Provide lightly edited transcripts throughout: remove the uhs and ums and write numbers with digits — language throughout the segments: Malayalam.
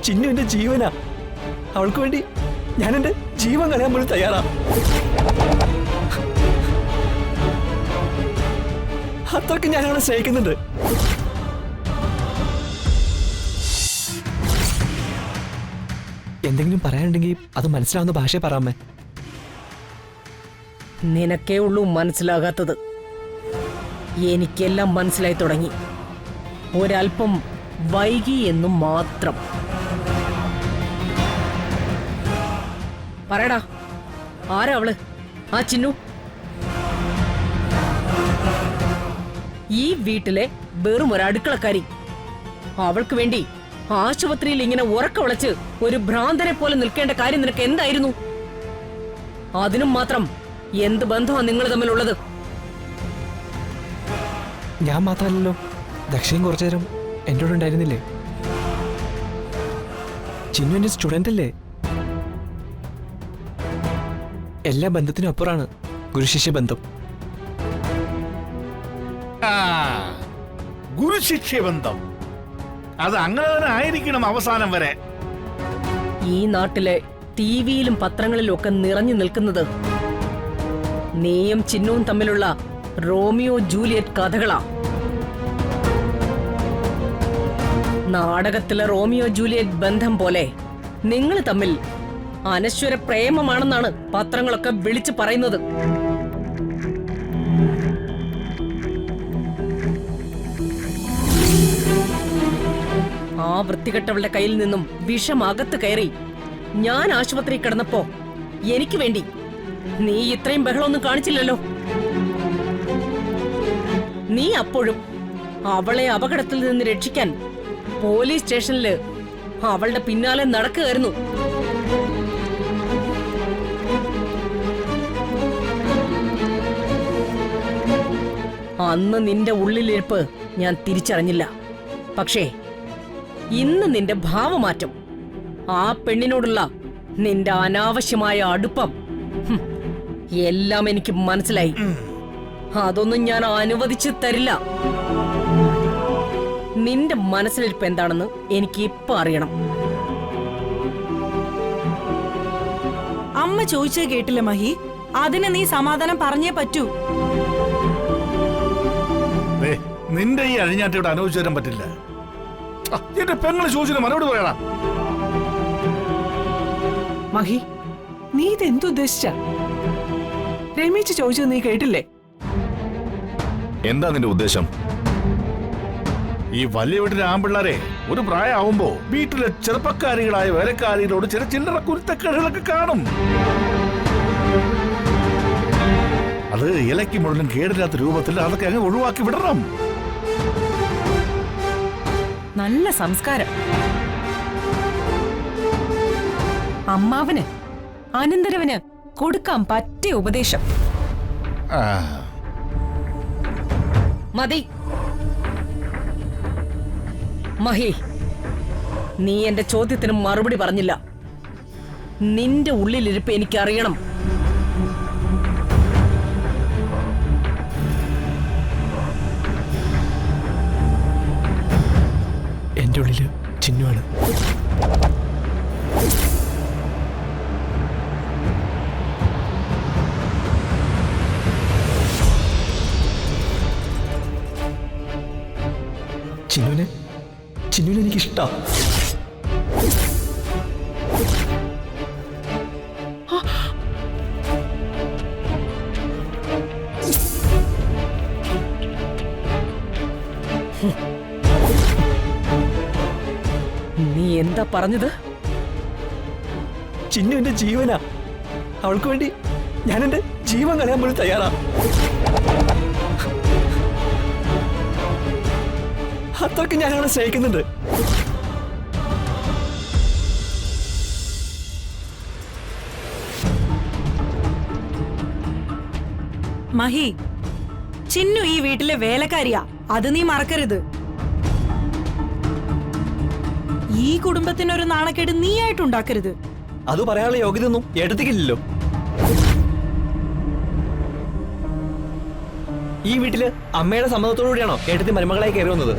ചിന്നു എന്റെ ജീവനാ. അവൾക്ക് വേണ്ടി ഞാൻ എന്റെ ജീവൻ കളയാൻ പോലും തയ്യാറാ. അത്രയ്ക്ക് ഞാൻ അവളെ സ്നേഹിക്കുന്നുണ്ട്. എന്തെങ്കിലും പറയാനുണ്ടെങ്കിൽ അത് മനസ്സിലാവുന്ന ഭാഷയെ പറയാമേ. നിനക്കേ ഉള്ളൂ മനസ്സിലാകാത്തത്. എനിക്കെല്ലാം മനസ്സിലായി തുടങ്ങി. ഒരൽപ്പം വൈകി എന്നും മാത്രം. പറയടാ, ആരാ അവള്? ആ ചിന്നു ഈ വീട്ടിലെ വെറും ഒരു അടുക്കളക്കാരി. അവൾക്ക് വേണ്ടി ആശുപത്രിയിൽ ഇങ്ങനെ ഉറക്ക വിളച്ച് ഒരു ഭ്രാന്തനെ പോലെ നിൽക്കേണ്ട കാര്യം നിനക്ക് എന്തായിരുന്നു? അതിനും മാത്രം എന്ത് ബന്ധമാണ് നിങ്ങൾ തമ്മിലുള്ളത്? ഞാൻ മാത്രമല്ലല്ലോ, ദക്ഷയും കുറച്ചു നേരം എൻ്റെ കൂടെ ഉണ്ടായിരുന്നില്ലേ? ചിന്നു എന്റെ സ്റ്റുഡന്റ് അല്ലേ? എല്ലാ ബന്ധത്തിനും അപ്പുറമാണ് ഗുരുശിഷ്യ ബന്ധം. ഗുരുശിഷ്യ ബന്ധം അത് അങ്ങനെ തന്നെ ആയിരിക്കണം അവസാനം വരെ. ഈ നാട്ടിലെ ടിവിയിലും പത്രങ്ങളിലും ഒക്കെ നിറഞ്ഞു നിൽക്കുന്നത് നീയും ചിന്നുവും തമ്മിലുള്ള റോമിയോ ജൂലിയറ്റ് കഥകളാ. നാടകത്തിലെ റോമിയോ ജൂലിയറ്റ് ബന്ധം പോലെ നിങ്ങൾ തമ്മിൽ അനശ്വര പ്രേമമാണെന്നാണ് പത്രങ്ങളൊക്കെ വിളിച്ചു പറയുന്നത്. ആ വൃത്തികെട്ടവളുടെ കയ്യിൽ നിന്നും വിഷം അകത്ത് കയറി ഞാൻ ആശുപത്രി കിടന്നപ്പോ എനിക്ക് വേണ്ടി നീ ഇത്രയും ബഹളമൊന്നും കാണിച്ചില്ലല്ലോ. നീ അപ്പോഴും അവളെ അപകടത്തിൽ നിന്ന് രക്ഷിക്കാൻ പോലീസ് സ്റ്റേഷനില് അവളുടെ പിന്നാലെ നടക്കുകയായിരുന്നു. അന്ന് നിന്റെ ഉള്ളിലിരിപ്പ് ഞാൻ തിരിച്ചറിഞ്ഞില്ല. പക്ഷേ ഇന്ന് നിന്റെ ഭാവമാറ്റം, ആ പെണ്ണിനോടുള്ള നിന്റെ അനാവശ്യമായ അടുപ്പം, എല്ലാം എനിക്ക് മനസ്സിലായി. അതൊന്നും ഞാൻ അനുവദിച്ചു തരില്ല. നിന്റെ മനസ്സിലിരിപ്പ് എന്താണെന്ന് എനിക്ക് ഇപ്പൊ അറിയണം. അമ്മ ചോദിച്ചത് കേട്ടില്ല മഹി. അതിന് നീ സമാധാനം പറഞ്ഞേ പറ്റൂ. നിന്റെ ഈ അഴിഞ്ഞാട്ടയോട് അനുവദിച്ചു തരാൻ പറ്റില്ല. എന്റെ പെങ്ങളെ ചോദിച്ചിട്ട് മറുപടി പറയണം. മഹി, നീ ഇതെന്തുദ്ദേശിച്ച? രമേശ് ചോദിച്ചത് നീ കേട്ടില്ലേ? എന്താ നിന്റെ ഉദ്ദേശം? ഈ വലിയ വീട്ടിലെ ആമ്പിള്ളാരെ ഒരു പ്രായമാവുമ്പോ വീട്ടിലെ ചെറുപ്പക്കാരികളായ വേലക്കാരികളോട് ചില ചില്ലറ കുരുത്തക്കേടുകളൊക്കെ കാണും. അത് ഇലയ്ക്ക് മുഴുവൻ കേടില്ലാത്ത രൂപത്തിൽ അതൊക്കെ അങ്ങ് ഒഴിവാക്കി വിടണം. നല്ല സംസ്കാരം. അമ്മാവന് അനന്തരവന് കൊടുക്കാൻ പറ്റിയ ഉപദേശം. മതി മഹി, നീ എന്റെ ചോദ്യത്തിന് മറുപടി പറഞ്ഞില്ല. നിന്റെ ഉള്ളിലിരിപ്പ് എനിക്കറിയണം. എന്റെ ഉള്ളില് ചിന്നുവാണ്. ചിന്നുവിനെ എനിക്കിഷ്ടാ. നീ എന്താ പറഞ്ഞത്? ചിന്നു എന്റെ ജീവനാ. അവൾക്ക് വേണ്ടി ഞാൻ എന്റെ ജീവൻ കളയാൻ പോലും തയ്യാറാ. അത്രയ്ക്ക് ഞാൻ അവളെ സ്നേഹിക്കുന്നുണ്ട്. മഹി, ചിന്നു ഈ വീട്ടിലെ വേലക്കാരിയാ, അത് നീ മറക്കരുത്. ഈ കുടുംബത്തിനൊരു നാണക്കേട് നീ ആയിട്ടുണ്ടാക്കരുത്. അത് പറയാനുള്ള യോഗ്യതയൊന്നും എടുത്തിക്കില്ലല്ലോ. ഈ വീട്ടില് അമ്മയുടെ സമ്മതത്തോടുകൂടിയാണോ ഏട്ടത്തി മരുമകളായി കയറി വന്നത്?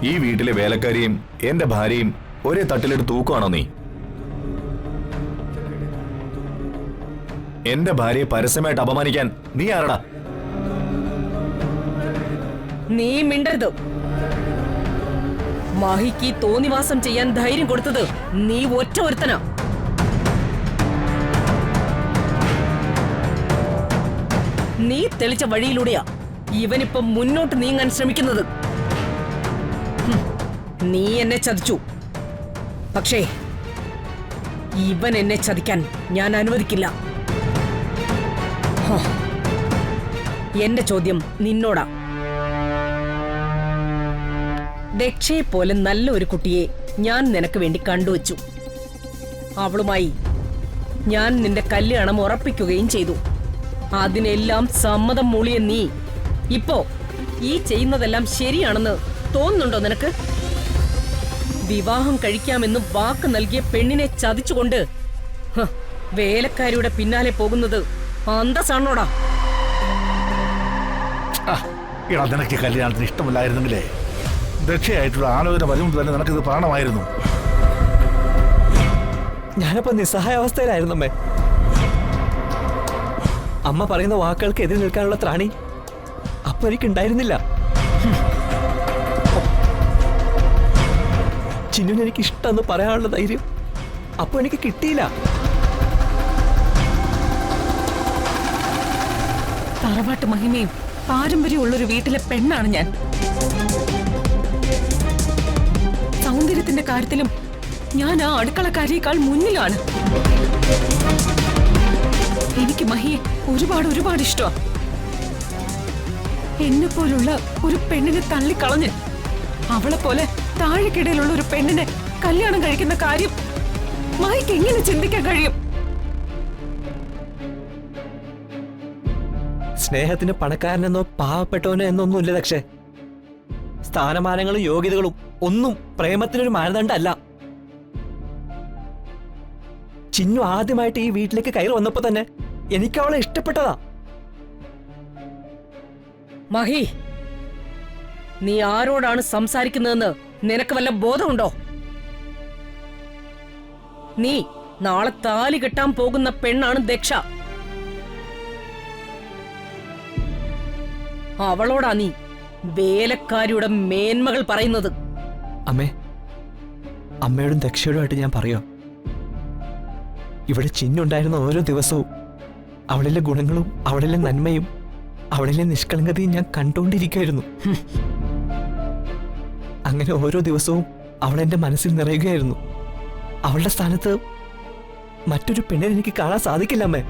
ഈ വീട്ടിലെ വേലക്കാരിയും എന്റെ ഭാര്യയും ഒരേ തട്ടിലെടുത്ത് തൂക്കുവാണോ നീ? എന്റെ ഭാര്യയെ പരസ്യമായിട്ട് അപമാനിക്കാൻ നീ ആരടാ? നീ മിണ്ടരുത്. മാഹിക്ക് തോന്നിവാസം ചെയ്യാൻ ധൈര്യം കൊടുത്തത് നീ ഒറ്റ ഒരുത്തനാ. നീ തെളിച്ച വഴിയിലൂടെയാ ഇവനിപ്പം മുന്നോട്ട് നീങ്ങാൻ ശ്രമിക്കുന്നത്. നീ എന്നെ ചതിച്ചു, പക്ഷേ ഇവൻ എന്നെ ചതിക്കാൻ ഞാൻ അനുവദിക്കില്ല. എന്റെ ചോദ്യം നിന്നോടാ. ദക്ഷയെ പോലെ നല്ല ഒരു കുട്ടിയെ ഞാൻ നിനക്ക് വേണ്ടി കണ്ടുവച്ചു. അവളുമായി ഞാൻ നിന്റെ കല്യാണം ഉറപ്പിക്കുകയും ചെയ്തു. അതിനെല്ലാം സമ്മതം മൂളിയ നീ ഇപ്പോ ഈ ചെയ്യുന്നതെല്ലാം ശരിയാണെന്ന് തോന്നുന്നുണ്ടോ നിനക്ക്? വിവാഹം കഴിക്കാമെന്ന് വാക്ക് നൽകിയ പെണ്ണിനെ ചതിച്ചുകൊണ്ട് വേലക്കാരിയുടെ പിന്നാലെ പോകുന്നത് അന്തസ്സാണോടാ? എടാ, നിനക്ക് കല്യാണത്തിന് ഇഷ്ടമില്ലായിരുന്നെങ്കിലേ ദക്ഷയായിട്ടുള്ള ആലോചന വരുമ്പോൾ തന്നെ നിനക്കിത് പറയണമായിരുന്നു. ഞാനപ്പോ നിസ്സഹായ അവസ്ഥയിലായിരുന്നു അമ്മേ. അമ്മ പറയുന്ന വാക്കുകൾക്ക് എതിരെ നിൽക്കാനുള്ള ത്രാണി അപ്പൊ എനിക്കുണ്ടായിരുന്നില്ല. ചിന്നുവിന് എനിക്ക് ഇഷ്ടമെന്ന് പറയാനുള്ള ധൈര്യം അപ്പൊ എനിക്ക് കിട്ടിയില്ല. തറവാട്ട് മഹിമയും പാരമ്പര്യമുള്ളൊരു വീട്ടിലെ പെണ്ണാണ് ഞാൻ. സൗന്ദര്യത്തിന്റെ കാര്യത്തിലും ഞാൻ ആ അടുക്കളക്കാരിയേക്കാൾ മുന്നിലാണ്. എനിക്ക് മഹിയെ ഒരുപാട് ഇഷ്ടമാണ്. എന്നെ പോലുള്ള ഒരു പെണ്ണിനെ തള്ളിക്കളഞ്ഞ് അവളെ പോലെ താഴെക്കിടയിലുള്ള ഒരു പെണ്ണിനെ കല്യാണം കഴിക്കുന്ന കാര്യം മഹിക്ക് എങ്ങനെ ചിന്തിക്കാൻ കഴിയും? സ്നേഹത്തിന് പണക്കാരനെന്നോ പാവപ്പെട്ടവനോ എന്നൊന്നുമില്ല ദക്ഷേ. സ്ഥാനമാനങ്ങളും യോഗ്യതകളും ഒന്നും പ്രേമത്തിനൊരു മാനദണ്ഡമല്ല. ചിന്നു ആദ്യമായിട്ട് ഈ വീട്ടിലേക്ക് കയറി വന്നപ്പോ തന്നെ എനിക്ക് അവളെ ഇഷ്ടപ്പെട്ടതാ. മഹി, നീ ആരോടാണ് സംസാരിക്കുന്നതെന്ന് നിനക്ക് വല്ല ബോധമുണ്ടോ? നീ നാളെ താലി കെട്ടാൻ പോകുന്ന പെണ്ണാണ് ദക്ഷ. അവളോടാ നീ വേലക്കാരിയുടെ മേന്മകൾ പറയുന്നത്. അമ്മേ, അമ്മയോടും ദക്ഷയോടുമായിട്ട് ഞാൻ പറയാം. ഇവിടെ ചിന്നുണ്ടായിരുന്ന ഓരോ ദിവസവും അവളിലെ ഗുണങ്ങളും അവളിലെ നന്മയും അവളിലെ നിഷ്കളങ്കതയും ഞാൻ കണ്ടുകൊണ്ടിരിക്കുകയായിരുന്നു. അങ്ങനെ ഓരോ ദിവസവും അവളെന്റെ മനസ്സിൽ നിറയുകയായിരുന്നു. അവളുടെ സ്ഥാനത്ത് മറ്റൊരു പെണ്ണിനെ എനിക്ക് കാണാൻ സാധിക്കില്ല അമ്മേ.